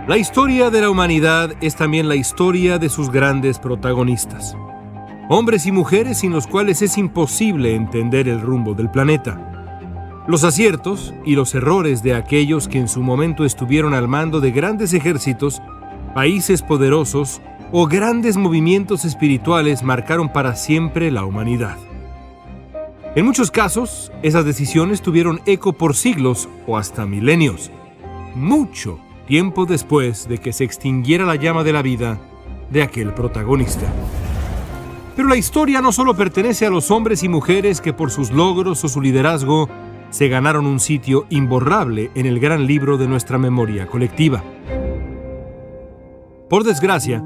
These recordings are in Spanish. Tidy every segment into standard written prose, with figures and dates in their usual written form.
La historia de la humanidad es también la historia de sus grandes protagonistas. Hombres y mujeres sin los cuales es imposible entender el rumbo del planeta. Los aciertos y los errores de aquellos que en su momento estuvieron al mando de grandes ejércitos, países poderosos o grandes movimientos espirituales marcaron para siempre la humanidad. En muchos casos, esas decisiones tuvieron eco por siglos o hasta milenios. Mucho tiempo después de que se extinguiera la llama de la vida de aquel protagonista. Pero la historia no solo pertenece a los hombres y mujeres que por sus logros o su liderazgo se ganaron un sitio imborrable en el gran libro de nuestra memoria colectiva. Por desgracia,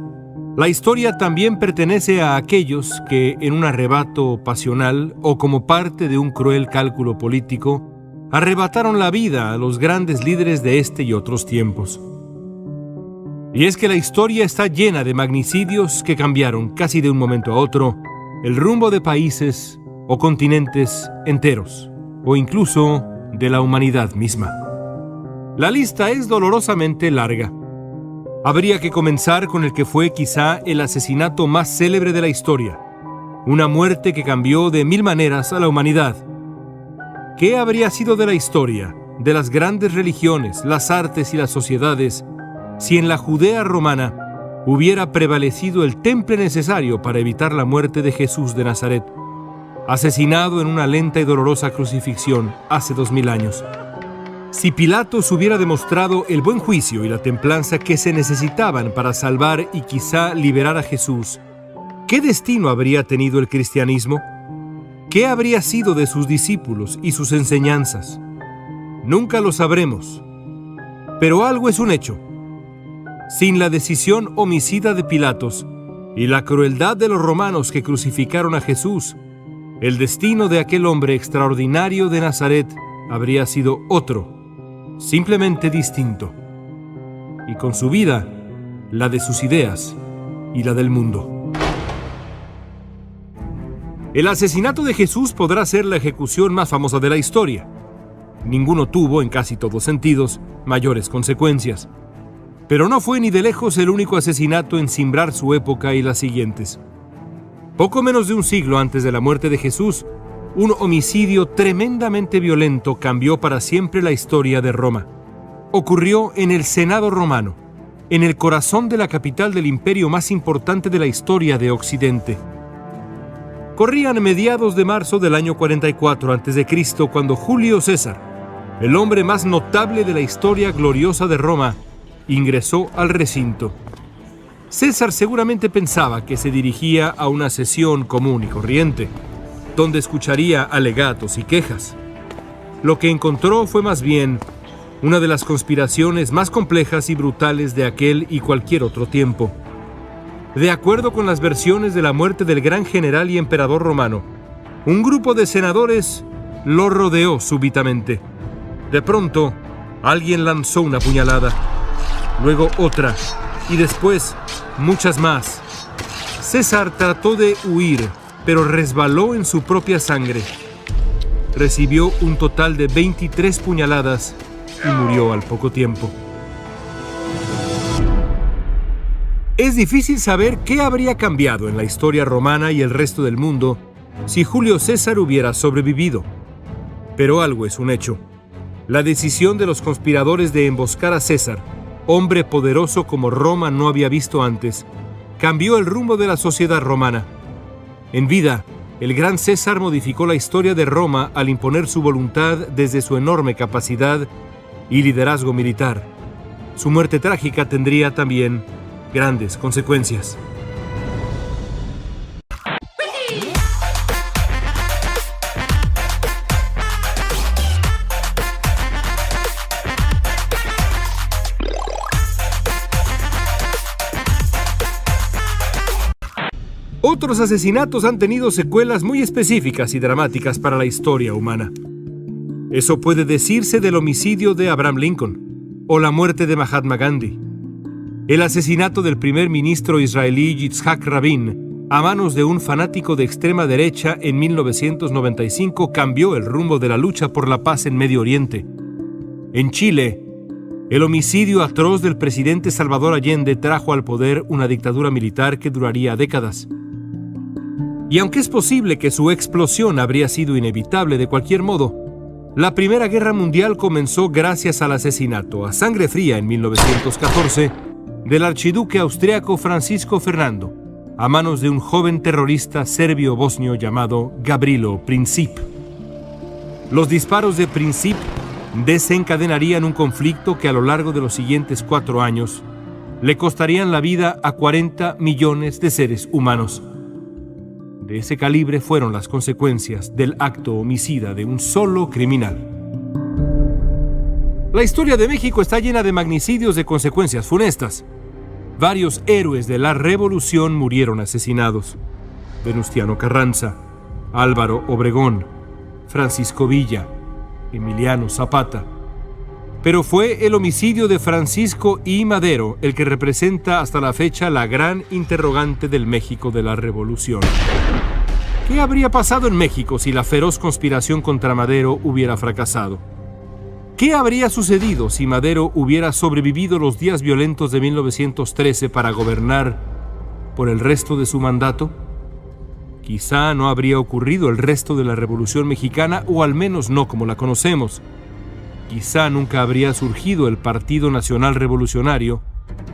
la historia también pertenece a aquellos que, en un arrebato pasional o como parte de un cruel cálculo político, arrebataron la vida a los grandes líderes de este y otros tiempos. Y es que la historia está llena de magnicidios que cambiaron casi de un momento a otro el rumbo de países o continentes enteros, o incluso de la humanidad misma. La lista es dolorosamente larga. Habría que comenzar con el que fue quizá el asesinato más célebre de la historia, una muerte que cambió de mil maneras a la humanidad. ¿Qué habría sido de la historia, de las grandes religiones, las artes y las sociedades, si en la Judea romana hubiera prevalecido el temple necesario para evitar la muerte de Jesús de Nazaret, asesinado en una lenta y dolorosa crucifixión hace 2000 años? Si Pilatos hubiera demostrado el buen juicio y la templanza que se necesitaban para salvar y quizá liberar a Jesús, ¿qué destino habría tenido el cristianismo? ¿Qué habría sido de sus discípulos y sus enseñanzas? Nunca lo sabremos. Pero algo es un hecho. Sin la decisión homicida de Pilatos y la crueldad de los romanos que crucificaron a Jesús, el destino de aquel hombre extraordinario de Nazaret habría sido otro, simplemente distinto. Y con su vida, la de sus ideas y la del mundo. El asesinato de Jesús podrá ser la ejecución más famosa de la historia. Ninguno tuvo, en casi todos sentidos, mayores consecuencias. Pero no fue ni de lejos el único asesinato en cimbrar su época y las siguientes. Poco menos de un siglo antes de la muerte de Jesús, un homicidio tremendamente violento cambió para siempre la historia de Roma. Ocurrió en el Senado romano, en el corazón de la capital del imperio más importante de la historia de Occidente. Corrían mediados de marzo del año 44 a.C. cuando Julio César, el hombre más notable de la historia gloriosa de Roma, ingresó al recinto. César seguramente pensaba que se dirigía a una sesión común y corriente, donde escucharía alegatos y quejas. Lo que encontró fue más bien una de las conspiraciones más complejas y brutales de aquel y cualquier otro tiempo. De acuerdo con las versiones de la muerte del gran general y emperador romano, un grupo de senadores lo rodeó súbitamente. De pronto, alguien lanzó una puñalada, luego otra, y después muchas más. César trató de huir, pero resbaló en su propia sangre. Recibió un total de 23 puñaladas y murió al poco tiempo. Es difícil saber qué habría cambiado en la historia romana y el resto del mundo si Julio César hubiera sobrevivido. Pero algo es un hecho. La decisión de los conspiradores de emboscar a César, hombre poderoso como Roma no había visto antes, cambió el rumbo de la sociedad romana. En vida, el gran César modificó la historia de Roma al imponer su voluntad desde su enorme capacidad y liderazgo militar. Su muerte trágica tendría también grandes consecuencias. Otros asesinatos han tenido secuelas muy específicas y dramáticas para la historia humana. Eso puede decirse del homicidio de Abraham Lincoln o la muerte de Mahatma Gandhi. El asesinato del primer ministro israelí Yitzhak Rabin a manos de un fanático de extrema derecha en 1995 cambió el rumbo de la lucha por la paz en Medio Oriente. En Chile, El homicidio atroz del presidente Salvador Allende trajo al poder una dictadura militar que duraría décadas. Y aunque es posible que su explosión habría sido inevitable de cualquier modo, la Primera Guerra Mundial comenzó gracias al asesinato a sangre fría en 1914 del archiduque austriaco Francisco Fernando a manos de un joven terrorista serbio-bosnio llamado Gavrilo Princip. Los disparos de Princip desencadenarían un conflicto que a lo largo de los siguientes 4 años le costarían la vida a 40 millones de seres humanos. De ese calibre fueron las consecuencias del acto homicida de un solo criminal. La historia de México está llena de magnicidios de consecuencias funestas. Varios héroes de la Revolución murieron asesinados. Venustiano Carranza, Álvaro Obregón, Francisco Villa, Emiliano Zapata. Pero fue el homicidio de Francisco I. Madero el que representa hasta la fecha la gran interrogante del México de la Revolución. ¿Qué habría pasado en México si la feroz conspiración contra Madero hubiera fracasado? ¿Qué habría sucedido si Madero hubiera sobrevivido los días violentos de 1913 para gobernar por el resto de su mandato? Quizá no habría ocurrido el resto de la Revolución Mexicana, o al menos no como la conocemos. Quizá nunca habría surgido el Partido Nacional Revolucionario,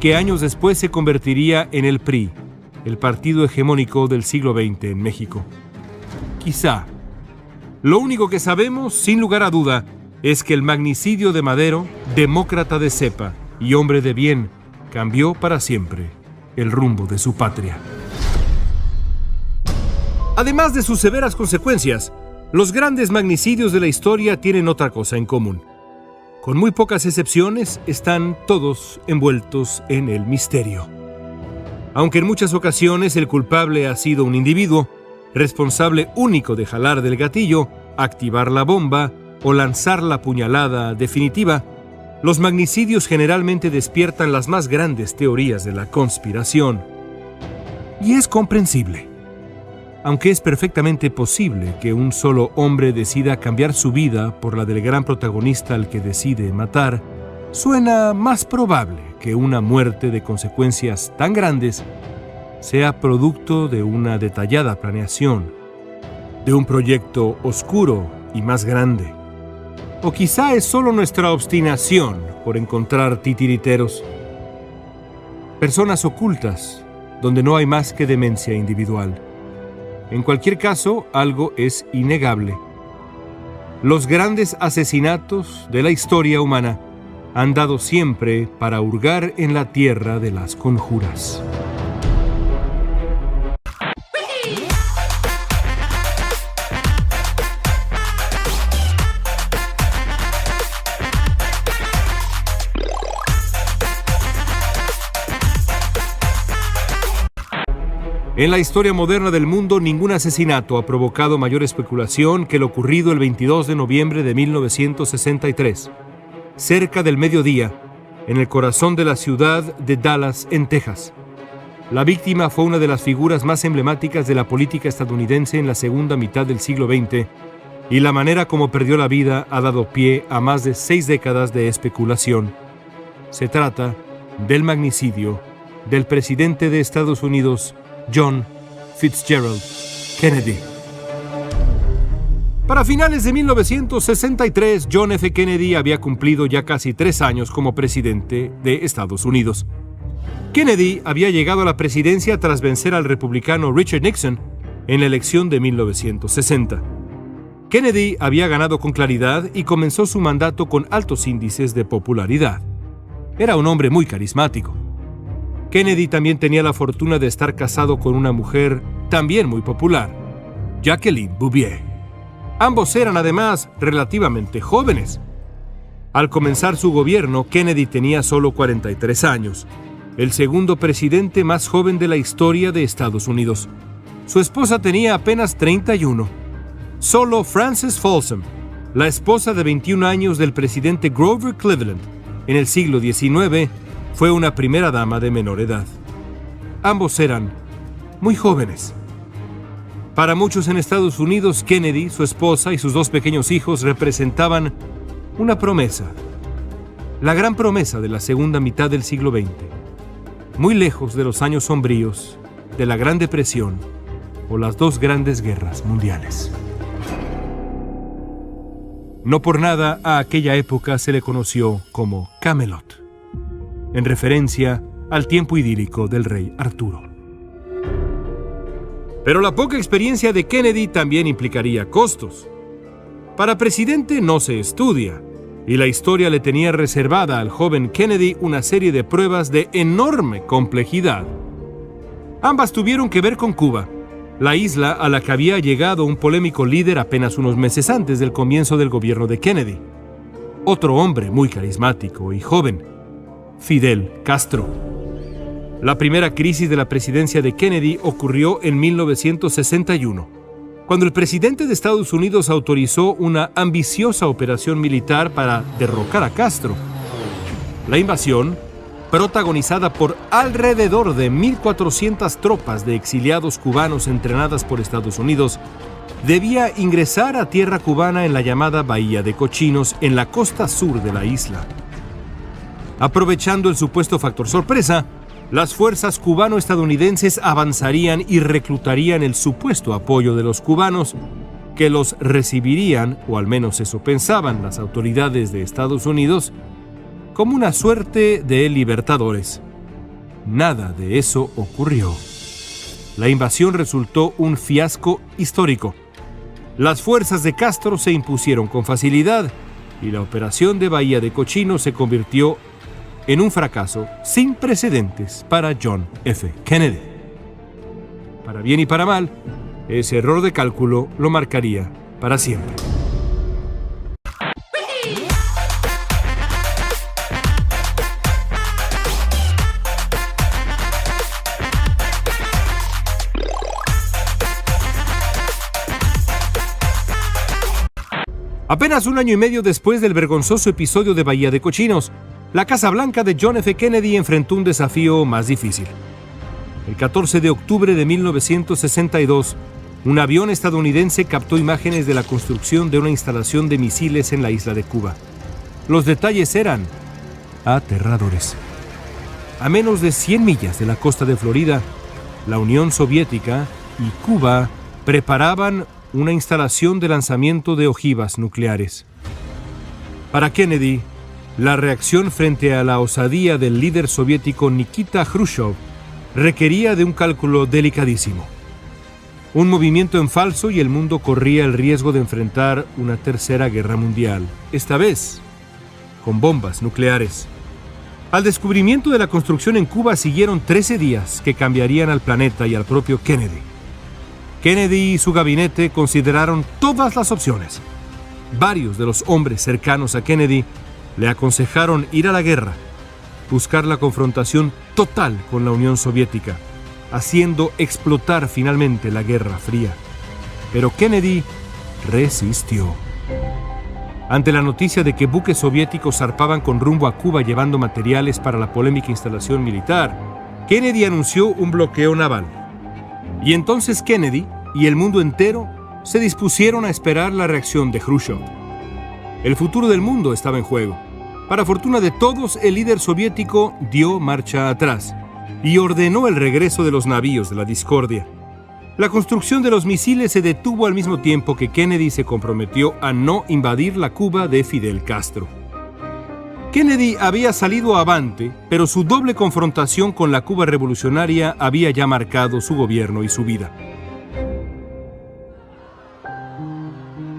que años después se convertiría en el PRI, el partido hegemónico del siglo XX en México. Quizá. Lo único que sabemos, sin lugar a duda, es que el magnicidio de Madero, demócrata de cepa y hombre de bien, cambió para siempre el rumbo de su patria. Además de sus severas consecuencias, los grandes magnicidios de la historia tienen otra cosa en común. Con muy pocas excepciones, están todos envueltos en el misterio. Aunque en muchas ocasiones el culpable ha sido un individuo, responsable único de jalar del gatillo, activar la bomba o lanzar la puñalada definitiva, los magnicidios generalmente despiertan las más grandes teorías de la conspiración. Y es comprensible. Aunque es perfectamente posible que un solo hombre decida cambiar su vida por la del gran protagonista al que decide matar, suena más probable que una muerte de consecuencias tan grandes sea producto de una detallada planeación, de un proyecto oscuro y más grande. O quizá es solo nuestra obstinación por encontrar titiriteros, personas ocultas donde no hay más que demencia individual. En cualquier caso, algo es innegable. Los grandes asesinatos de la historia humana han dado siempre para hurgar en la tierra de las conjuras. En la historia moderna del mundo, ningún asesinato ha provocado mayor especulación que lo ocurrido el 22 de noviembre de 1963, cerca del mediodía, en el corazón de la ciudad de Dallas, en Texas. La víctima fue una de las figuras más emblemáticas de la política estadounidense en la segunda mitad del siglo XX, y la manera como perdió la vida ha dado pie a más de 6 décadas de especulación. Se trata del magnicidio del presidente de Estados Unidos, John Fitzgerald Kennedy. Para finales de 1963, John F. Kennedy había cumplido ya casi 3 años como presidente de Estados Unidos. Kennedy había llegado a la presidencia tras vencer al republicano Richard Nixon en la elección de 1960. Kennedy había ganado con claridad y comenzó su mandato con altos índices de popularidad. Era un hombre muy carismático. Kennedy también tenía la fortuna de estar casado con una mujer también muy popular, Jacqueline Bouvier. Ambos eran además relativamente jóvenes. Al comenzar su gobierno, Kennedy tenía solo 43 años, el segundo presidente más joven de la historia de Estados Unidos. Su esposa tenía apenas 31. Solo Frances Folsom, la esposa de 21 años del presidente Grover Cleveland en el siglo XIX, fue una primera dama de menor edad. Ambos eran muy jóvenes. Para muchos en Estados Unidos, Kennedy, su esposa y sus 2 pequeños hijos representaban una promesa. la gran promesa de la segunda mitad del siglo XX, muy lejos de los años sombríos, de la Gran Depresión o las dos grandes guerras mundiales. No por nada a aquella época se le conoció como Camelot, en referencia al tiempo idílico del rey Arturo. Pero la poca experiencia de Kennedy también implicaría costos. Para presidente no se estudia, y la historia le tenía reservada al joven Kennedy una serie de pruebas de enorme complejidad. Ambas tuvieron que ver con Cuba, la isla a la que había llegado un polémico líder apenas unos meses antes del comienzo del gobierno de Kennedy. Otro hombre muy carismático y joven, Fidel Castro. La primera crisis de la presidencia de Kennedy ocurrió en 1961. Cuando el presidente de Estados Unidos autorizó una ambiciosa operación militar para derrocar a Castro. La invasión, protagonizada por alrededor de 1.400 tropas de exiliados cubanos entrenadas por Estados Unidos, debía ingresar a tierra cubana en la llamada Bahía de Cochinos, en la costa sur de la isla. Aprovechando el supuesto factor sorpresa, las fuerzas cubano-estadounidenses avanzarían y reclutarían el supuesto apoyo de los cubanos, que los recibirían, o al menos eso pensaban las autoridades de Estados Unidos, como una suerte de libertadores. Nada de eso ocurrió. La invasión resultó un fiasco histórico. Las fuerzas de Castro se impusieron con facilidad y la operación de Bahía de Cochinos se convirtió en un fracaso sin precedentes para John F. Kennedy. Para bien y para mal, ese error de cálculo lo marcaría para siempre. Apenas un año y medio después del vergonzoso episodio de Bahía de Cochinos, la Casa Blanca de John F. Kennedy enfrentó un desafío más difícil. El 14 de octubre de 1962, un avión estadounidense captó imágenes de la construcción de una instalación de misiles en la isla de Cuba. Los detalles eran aterradores. A menos de 100 millas de la costa de Florida, la Unión Soviética y Cuba preparaban una instalación de lanzamiento de ojivas nucleares. Para Kennedy, la reacción frente a la osadía del líder soviético Nikita Khrushchev requería de un cálculo delicadísimo. Un movimiento en falso y el mundo corría el riesgo de enfrentar una tercera guerra mundial, esta vez con bombas nucleares. Al descubrimiento de la construcción en Cuba siguieron 13 días que cambiarían al planeta y al propio Kennedy. Kennedy y su gabinete consideraron todas las opciones. Varios de los hombres cercanos a Kennedy le aconsejaron ir a la guerra, buscar la confrontación total con la Unión Soviética, haciendo explotar finalmente la Guerra Fría. Pero Kennedy resistió. Ante la noticia de que buques soviéticos zarpaban con rumbo a Cuba llevando materiales para la polémica instalación militar, Kennedy anunció un bloqueo naval. Y entonces Kennedy y el mundo entero se dispusieron a esperar la reacción de Khrushchev. El futuro del mundo estaba en juego. Para fortuna de todos, el líder soviético dio marcha atrás y ordenó el regreso de los navíos de la discordia. La construcción de los misiles se detuvo al mismo tiempo que Kennedy se comprometió a no invadir la Cuba de Fidel Castro. Kennedy había salido avante, pero su doble confrontación con la Cuba revolucionaria había ya marcado su gobierno y su vida.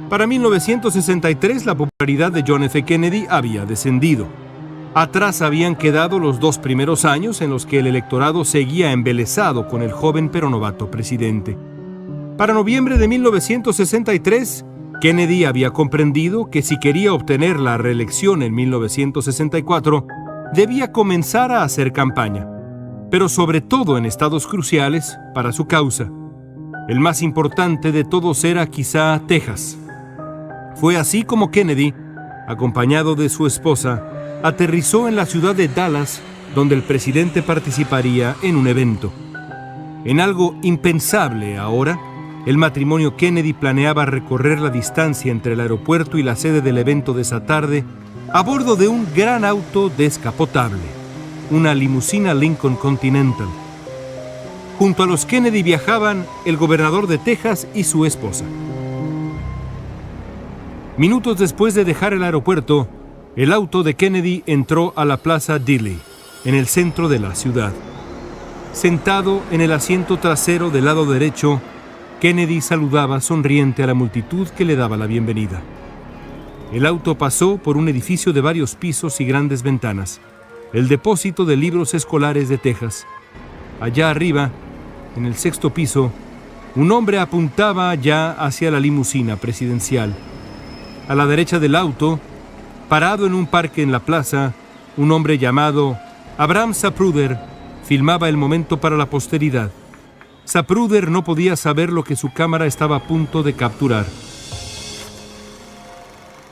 Para 1963, la popularidad de John F. Kennedy había descendido. Atrás habían quedado los 2 primeros años en los que el electorado seguía embelesado con el joven pero novato presidente. Para noviembre de 1963, Kennedy había comprendido que si quería obtener la reelección en 1964, debía comenzar a hacer campaña, pero sobre todo en estados cruciales para su causa. El más importante de todos era quizá Texas. Fue así como Kennedy, acompañado de su esposa, aterrizó en la ciudad de Dallas, donde el presidente participaría en un evento. En algo impensable ahora, el matrimonio Kennedy planeaba recorrer la distancia entre el aeropuerto y la sede del evento de esa tarde a bordo de un gran auto descapotable, una limusina Lincoln Continental. Junto a los Kennedy viajaban el gobernador de Texas y su esposa. Minutos después de dejar el aeropuerto, el auto de Kennedy entró a la Plaza Dilley, en el centro de la ciudad. Sentado en el asiento trasero del lado derecho, Kennedy saludaba sonriente a la multitud que le daba la bienvenida. El auto pasó por un edificio de varios pisos y grandes ventanas, el depósito de libros escolares de Texas. Allá arriba, en el 6º piso, un hombre apuntaba ya hacia la limusina presidencial. A la derecha del auto, parado en un parque en la plaza, un hombre llamado Abram Zapruder filmaba el momento para la posteridad. Zapruder no podía saber lo que su cámara estaba a punto de capturar.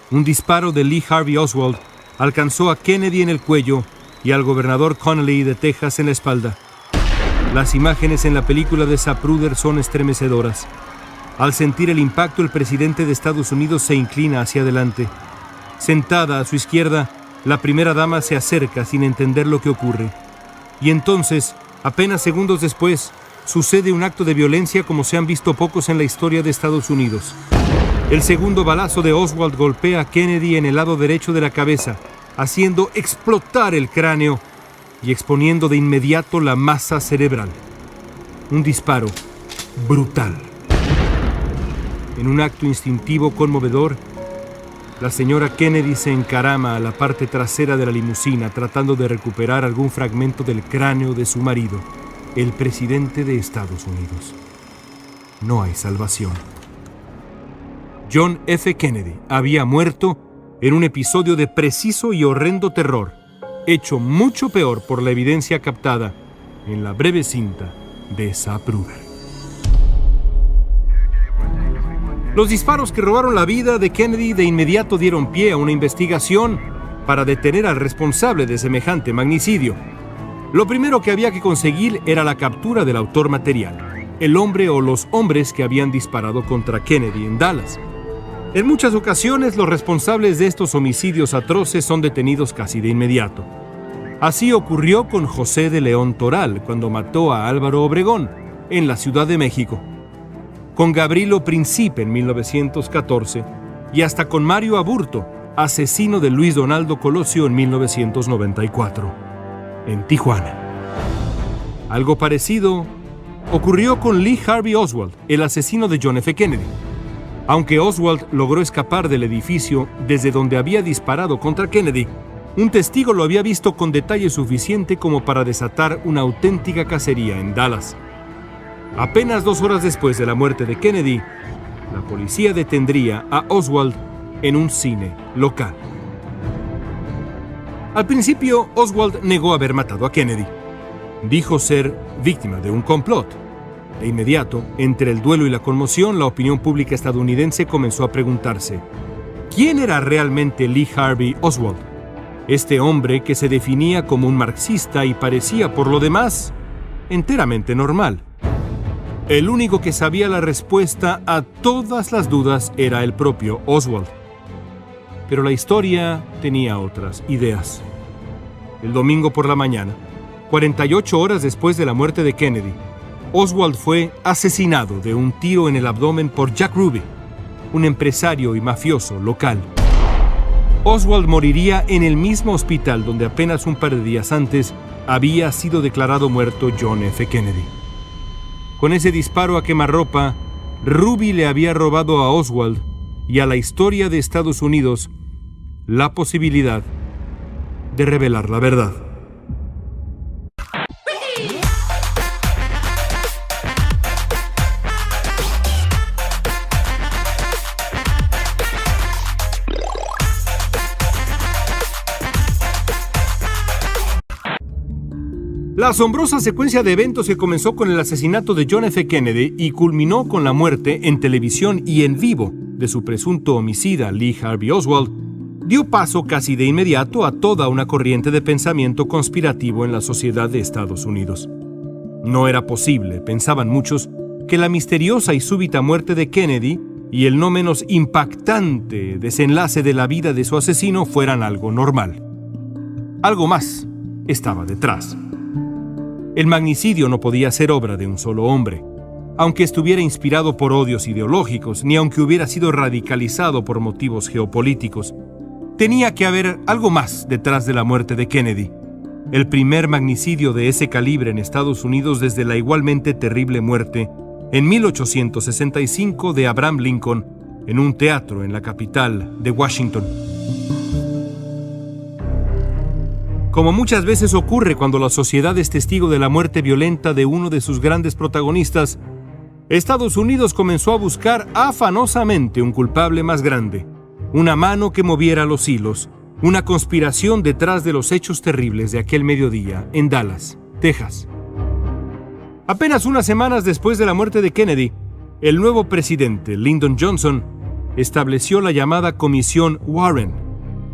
Un disparo de Lee Harvey Oswald alcanzó a Kennedy en el cuello y al gobernador Connally de Texas en la espalda. Las imágenes en la película de Zapruder son estremecedoras. Al sentir el impacto, el presidente de Estados Unidos se inclina hacia adelante. Sentada a su izquierda, la primera dama se acerca sin entender lo que ocurre. Y entonces, apenas segundos después, sucede un acto de violencia como se han visto pocos en la historia de Estados Unidos. El segundo balazo de Oswald golpea a Kennedy en el lado derecho de la cabeza, haciendo explotar el cráneo y exponiendo de inmediato la masa cerebral. Un disparo brutal. En un acto instintivo conmovedor, la señora Kennedy se encarama a la parte trasera de la limusina tratando de recuperar algún fragmento del cráneo de su marido, el presidente de Estados Unidos. No hay salvación. John F. Kennedy había muerto en un episodio de preciso y horrendo terror, hecho mucho peor por la evidencia captada en la breve cinta de Zapruder. Los disparos que robaron la vida de Kennedy de inmediato dieron pie a una investigación para detener al responsable de semejante magnicidio. Lo primero que había que conseguir era la captura del autor material, el hombre o los hombres que habían disparado contra Kennedy en Dallas. En muchas ocasiones, los responsables de estos homicidios atroces son detenidos casi de inmediato. Así ocurrió con José de León Toral cuando mató a Álvaro Obregón en la Ciudad de México, con Gabrilo Principe en 1914 y hasta con Mario Aburto, asesino de Luis Donaldo Colosio en 1994, en Tijuana. Algo parecido ocurrió con Lee Harvey Oswald, el asesino de John F. Kennedy. Aunque Oswald logró escapar del edificio desde donde había disparado contra Kennedy, un testigo lo había visto con detalle suficiente como para desatar una auténtica cacería en Dallas. Apenas 2 horas después de la muerte de Kennedy, la policía detendría a Oswald en un cine local. Al principio, Oswald negó haber matado a Kennedy. Dijo ser víctima de un complot. De inmediato, entre el duelo y la conmoción, la opinión pública estadounidense comenzó a preguntarse: ¿quién era realmente Lee Harvey Oswald? Este hombre que se definía como un marxista y parecía, por lo demás, enteramente normal. El único que sabía la respuesta a todas las dudas era el propio Oswald. Pero la historia tenía otras ideas. El domingo por la mañana, 48 horas después de la muerte de Kennedy, Oswald fue asesinado de un tiro en el abdomen por Jack Ruby, un empresario y mafioso local. Oswald moriría en el mismo hospital donde apenas un par de días antes había sido declarado muerto John F. Kennedy. Con ese disparo a quemarropa, Ruby le había robado a Oswald y a la historia de Estados Unidos la posibilidad de revelar la verdad. La asombrosa secuencia de eventos que comenzó con el asesinato de John F. Kennedy y culminó con la muerte en televisión y en vivo de su presunto homicida Lee Harvey Oswald, dio paso casi de inmediato a toda una corriente de pensamiento conspirativo en la sociedad de Estados Unidos. No era posible, pensaban muchos, que la misteriosa y súbita muerte de Kennedy y el no menos impactante desenlace de la vida de su asesino fueran algo normal. Algo más estaba detrás. El magnicidio no podía ser obra de un solo hombre, aunque estuviera inspirado por odios ideológicos, ni aunque hubiera sido radicalizado por motivos geopolíticos. Tenía que haber algo más detrás de la muerte de Kennedy, el primer magnicidio de ese calibre en Estados Unidos desde la igualmente terrible muerte en 1865 de Abraham Lincoln en un teatro en la capital de Washington. Como muchas veces ocurre cuando la sociedad es testigo de la muerte violenta de uno de sus grandes protagonistas, Estados Unidos comenzó a buscar afanosamente un culpable más grande, una mano que moviera los hilos, una conspiración detrás de los hechos terribles de aquel mediodía en Dallas, Texas. Apenas unas semanas después de la muerte de Kennedy, el nuevo presidente, Lyndon Johnson, estableció la llamada Comisión Warren,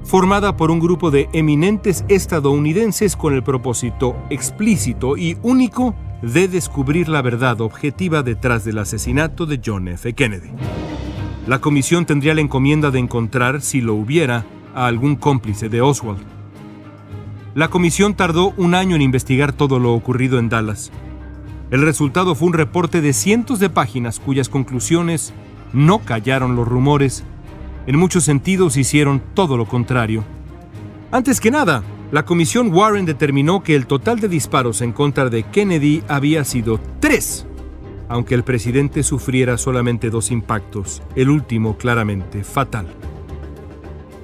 formada por un grupo de eminentes estadounidenses con el propósito explícito y único de descubrir la verdad objetiva detrás del asesinato de John F. Kennedy. La comisión tendría la encomienda de encontrar, si lo hubiera, a algún cómplice de Oswald. La comisión tardó un año en investigar todo lo ocurrido en Dallas. El resultado fue un reporte de cientos de páginas cuyas conclusiones no callaron los rumores. En muchos sentidos hicieron todo lo contrario. Antes que nada, la Comisión Warren determinó que el total de disparos en contra de Kennedy había sido 3, aunque el presidente sufriera solamente 2 impactos, el último claramente fatal.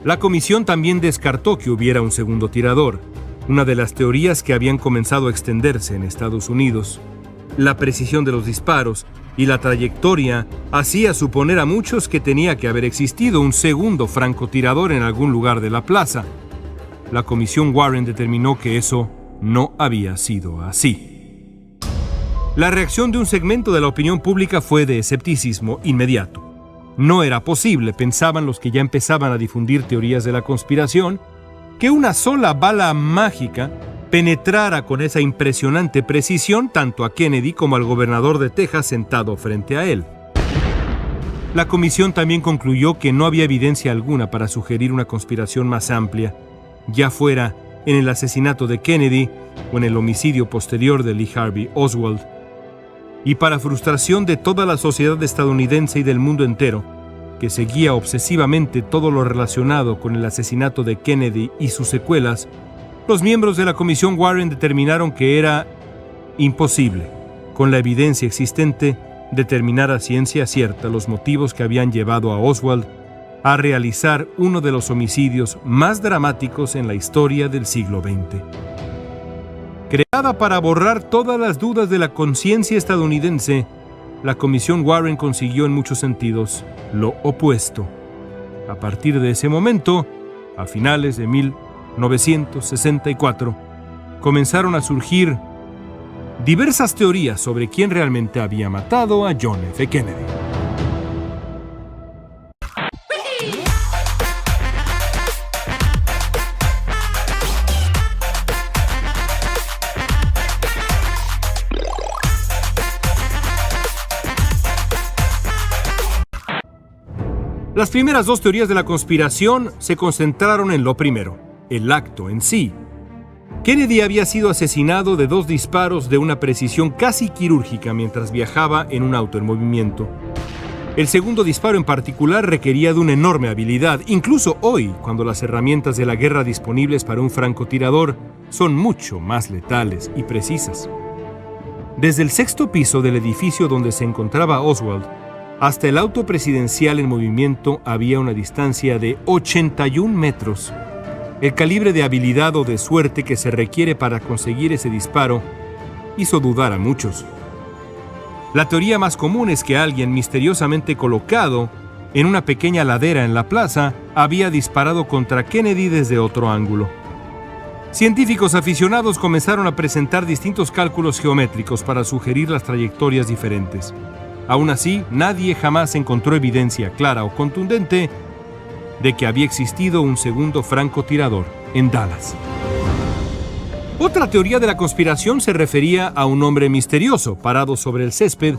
La comisión también descartó que hubiera un segundo tirador, una de las teorías que habían comenzado a extenderse en Estados Unidos. La precisión de los disparos y la trayectoria hacía suponer a muchos que tenía que haber existido un segundo francotirador en algún lugar de la plaza. La Comisión Warren determinó que eso no había sido así. La reacción de un segmento de la opinión pública fue de escepticismo inmediato. No era posible, pensaban los que ya empezaban a difundir teorías de la conspiración, que una sola bala mágica penetrara con esa impresionante precisión tanto a Kennedy como al gobernador de Texas sentado frente a él. La comisión también concluyó que no había evidencia alguna para sugerir una conspiración más amplia, ya fuera en el asesinato de Kennedy o en el homicidio posterior de Lee Harvey Oswald. Y para frustración de toda la sociedad estadounidense y del mundo entero, que seguía obsesivamente todo lo relacionado con el asesinato de Kennedy y sus secuelas, los miembros de la Comisión Warren determinaron que era imposible, con la evidencia existente, determinar a ciencia cierta los motivos que habían llevado a Oswald a realizar uno de los homicidios más dramáticos en la historia del siglo XX. Creada para borrar todas las dudas de la conciencia estadounidense, la Comisión Warren consiguió en muchos sentidos lo opuesto. A partir de ese momento, a finales de 1964, comenzaron a surgir diversas teorías sobre quién realmente había matado a John F. Kennedy. Las primeras 2 teorías de la conspiración se concentraron en lo primero, el acto en sí. Kennedy había sido asesinado de 2 disparos de una precisión casi quirúrgica mientras viajaba en un auto en movimiento. El segundo disparo en particular requería de una enorme habilidad, incluso hoy, cuando las herramientas de la guerra disponibles para un francotirador son mucho más letales y precisas. Desde el 6º piso del edificio donde se encontraba Oswald hasta el auto presidencial en movimiento había una distancia de 81 metros. El calibre de habilidad o de suerte que se requiere para conseguir ese disparo hizo dudar a muchos. La teoría más común es que alguien misteriosamente colocado en una pequeña ladera en la plaza había disparado contra Kennedy desde otro ángulo. Científicos aficionados comenzaron a presentar distintos cálculos geométricos para sugerir las trayectorias diferentes. Aún así, nadie jamás encontró evidencia clara o contundente de que había existido un segundo francotirador en Dallas. Otra teoría de la conspiración se refería a un hombre misterioso parado sobre el césped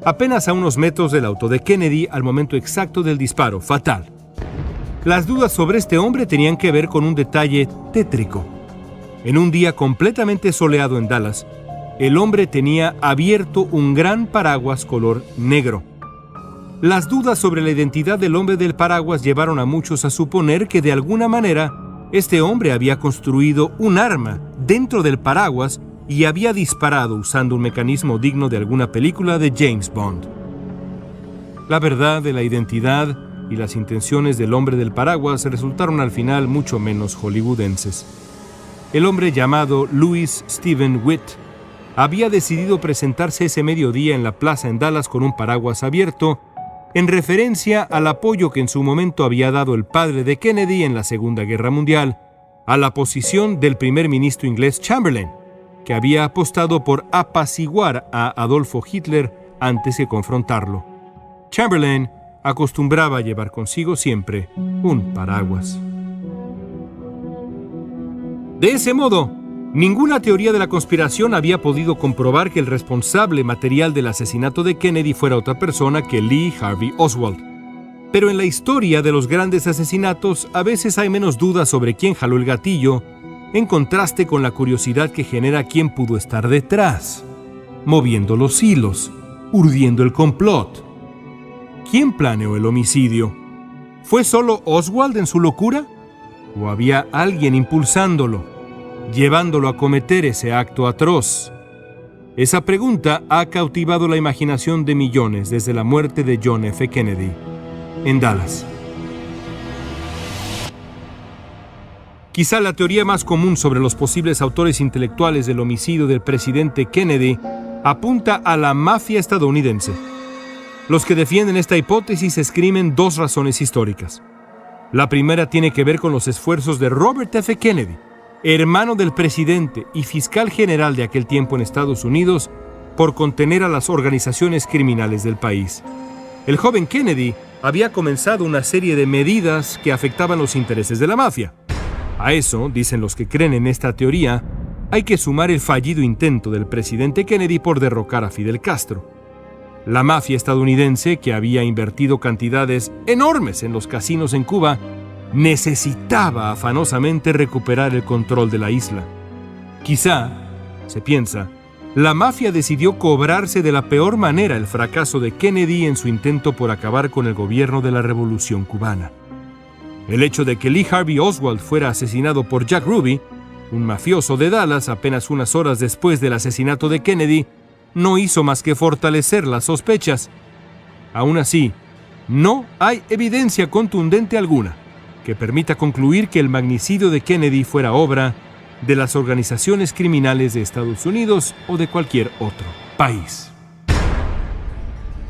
apenas a unos metros del auto de Kennedy al momento exacto del disparo fatal. Las dudas sobre este hombre tenían que ver con un detalle tétrico. En un día completamente soleado en Dallas, el hombre tenía abierto un gran paraguas color negro. Las dudas sobre la identidad del hombre del paraguas llevaron a muchos a suponer que de alguna manera este hombre había construido un arma dentro del paraguas y había disparado usando un mecanismo digno de alguna película de James Bond. La verdad de la identidad y las intenciones del hombre del paraguas resultaron al final mucho menos hollywoodenses. El hombre llamado Louis Stephen Witt había decidido presentarse ese mediodía en la plaza en Dallas con un paraguas abierto en referencia al apoyo que en su momento había dado el padre de Kennedy en la Segunda Guerra Mundial a la posición del primer ministro inglés Chamberlain, que había apostado por apaciguar a Adolfo Hitler antes que confrontarlo. Chamberlain acostumbraba a llevar consigo siempre un paraguas. De ese modo, ninguna teoría de la conspiración había podido comprobar que el responsable material del asesinato de Kennedy fuera otra persona que Lee Harvey Oswald. Pero en la historia de los grandes asesinatos, a veces hay menos dudas sobre quién jaló el gatillo, en contraste con la curiosidad que genera quién pudo estar detrás, moviendo los hilos, urdiendo el complot. ¿Quién planeó el homicidio? ¿Fue solo Oswald en su locura? ¿O había alguien impulsándolo, llevándolo a cometer ese acto atroz? Esa pregunta ha cautivado la imaginación de millones desde la muerte de John F. Kennedy en Dallas. Quizá la teoría más común sobre los posibles autores intelectuales del homicidio del presidente Kennedy apunta a la mafia estadounidense. Los que defienden esta hipótesis esgrimen dos razones históricas. La primera tiene que ver con los esfuerzos de Robert F. Kennedy, hermano del presidente y fiscal general de aquel tiempo en Estados Unidos, por contener a las organizaciones criminales del país. El joven Kennedy había comenzado una serie de medidas que afectaban los intereses de la mafia. A eso, dicen los que creen en esta teoría, hay que sumar el fallido intento del presidente Kennedy por derrocar a Fidel Castro. La mafia estadounidense, que había invertido cantidades enormes en los casinos en Cuba, necesitaba afanosamente recuperar el control de la isla. Quizá, se piensa, la mafia decidió cobrarse de la peor manera el fracaso de Kennedy en su intento por acabar con el gobierno de la Revolución Cubana. El hecho de que Lee Harvey Oswald fuera asesinado por Jack Ruby, un mafioso de Dallas, apenas unas horas después del asesinato de Kennedy, no hizo más que fortalecer las sospechas. Aún así, no hay evidencia contundente alguna que permita concluir que el magnicidio de Kennedy fuera obra de las organizaciones criminales de Estados Unidos o de cualquier otro país.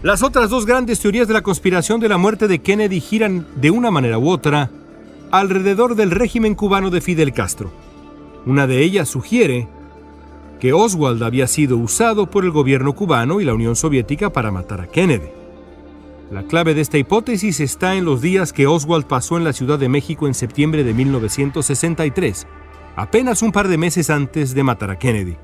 Las otras dos grandes teorías de la conspiración de la muerte de Kennedy giran de una manera u otra alrededor del régimen cubano de Fidel Castro. Una de ellas sugiere que Oswald había sido usado por el gobierno cubano y la Unión Soviética para matar a Kennedy. La clave de esta hipótesis está en los días que Oswald pasó en la Ciudad de México en septiembre de 1963, apenas un par de meses antes de matar a Kennedy.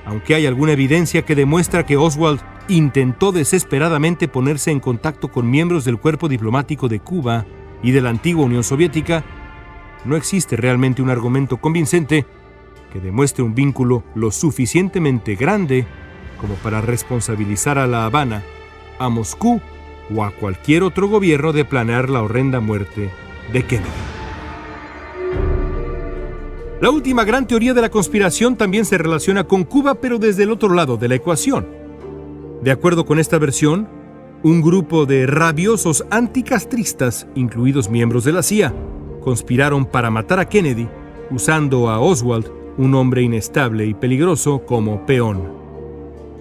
Aunque hay alguna evidencia que demuestra que Oswald intentó desesperadamente ponerse en contacto con miembros del cuerpo diplomático de Cuba y de la antigua Unión Soviética, no existe realmente un argumento convincente que demuestre un vínculo lo suficientemente grande como para responsabilizar a La Habana, a Moscú o a cualquier otro gobierno de planear la horrenda muerte de Kennedy. La última gran teoría de la conspiración también se relaciona con Cuba, pero desde el otro lado de la ecuación. De acuerdo con esta versión, un grupo de rabiosos anticastristas, incluidos miembros de la CIA, conspiraron para matar a Kennedy, usando a Oswald, un hombre inestable y peligroso, como peón.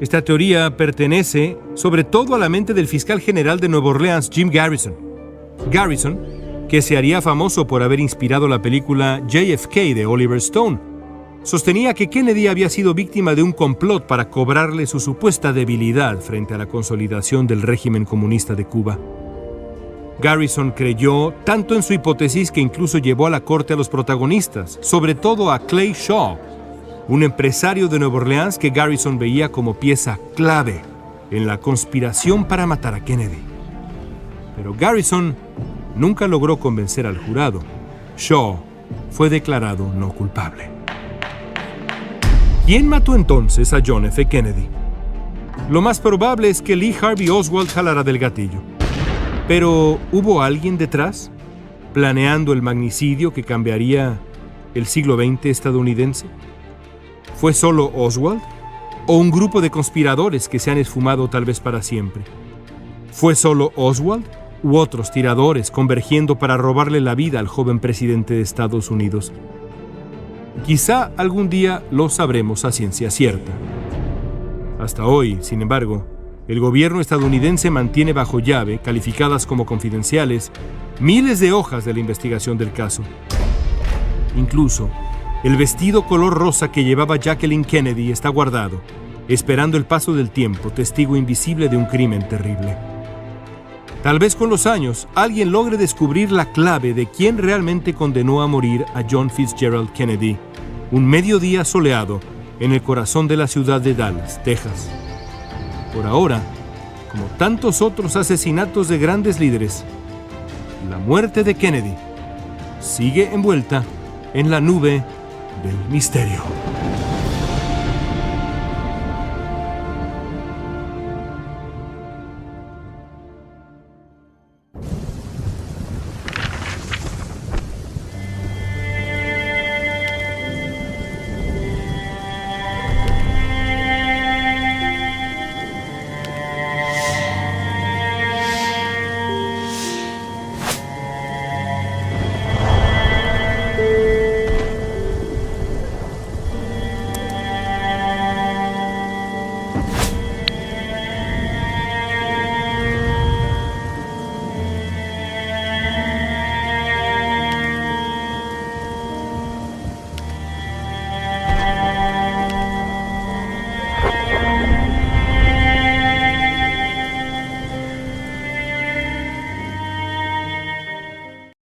Esta teoría pertenece sobre todo a la mente del fiscal general de Nueva Orleans, Jim Garrison. Garrison, que se haría famoso por haber inspirado la película JFK de Oliver Stone, sostenía que Kennedy había sido víctima de un complot para cobrarle su supuesta debilidad frente a la consolidación del régimen comunista de Cuba. Garrison creyó tanto en su hipótesis que incluso llevó a la corte a los protagonistas, sobre todo a Clay Shaw, un empresario de Nueva Orleans que Garrison veía como pieza clave en la conspiración para matar a Kennedy. Pero Garrison nunca logró convencer al jurado. Shaw fue declarado no culpable. ¿Quién mató entonces a John F. Kennedy? Lo más probable es que Lee Harvey Oswald jalara del gatillo. Pero, ¿hubo alguien detrás, planeando el magnicidio que cambiaría el siglo XX estadounidense? ¿Fue solo Oswald? ¿O un grupo de conspiradores que se han esfumado tal vez para siempre? ¿Fue solo Oswald u otros tiradores convergiendo para robarle la vida al joven presidente de Estados Unidos? Quizá algún día lo sabremos a ciencia cierta. Hasta hoy, sin embargo, el gobierno estadounidense mantiene bajo llave, calificadas como confidenciales, miles de hojas de la investigación del caso. Incluso, el vestido color rosa que llevaba Jacqueline Kennedy está guardado, esperando el paso del tiempo, testigo invisible de un crimen terrible. Tal vez con los años alguien logre descubrir la clave de quién realmente condenó a morir a John Fitzgerald Kennedy, un mediodía soleado en el corazón de la ciudad de Dallas, Texas. Por ahora, como tantos otros asesinatos de grandes líderes, la muerte de Kennedy sigue envuelta en la nube del misterio.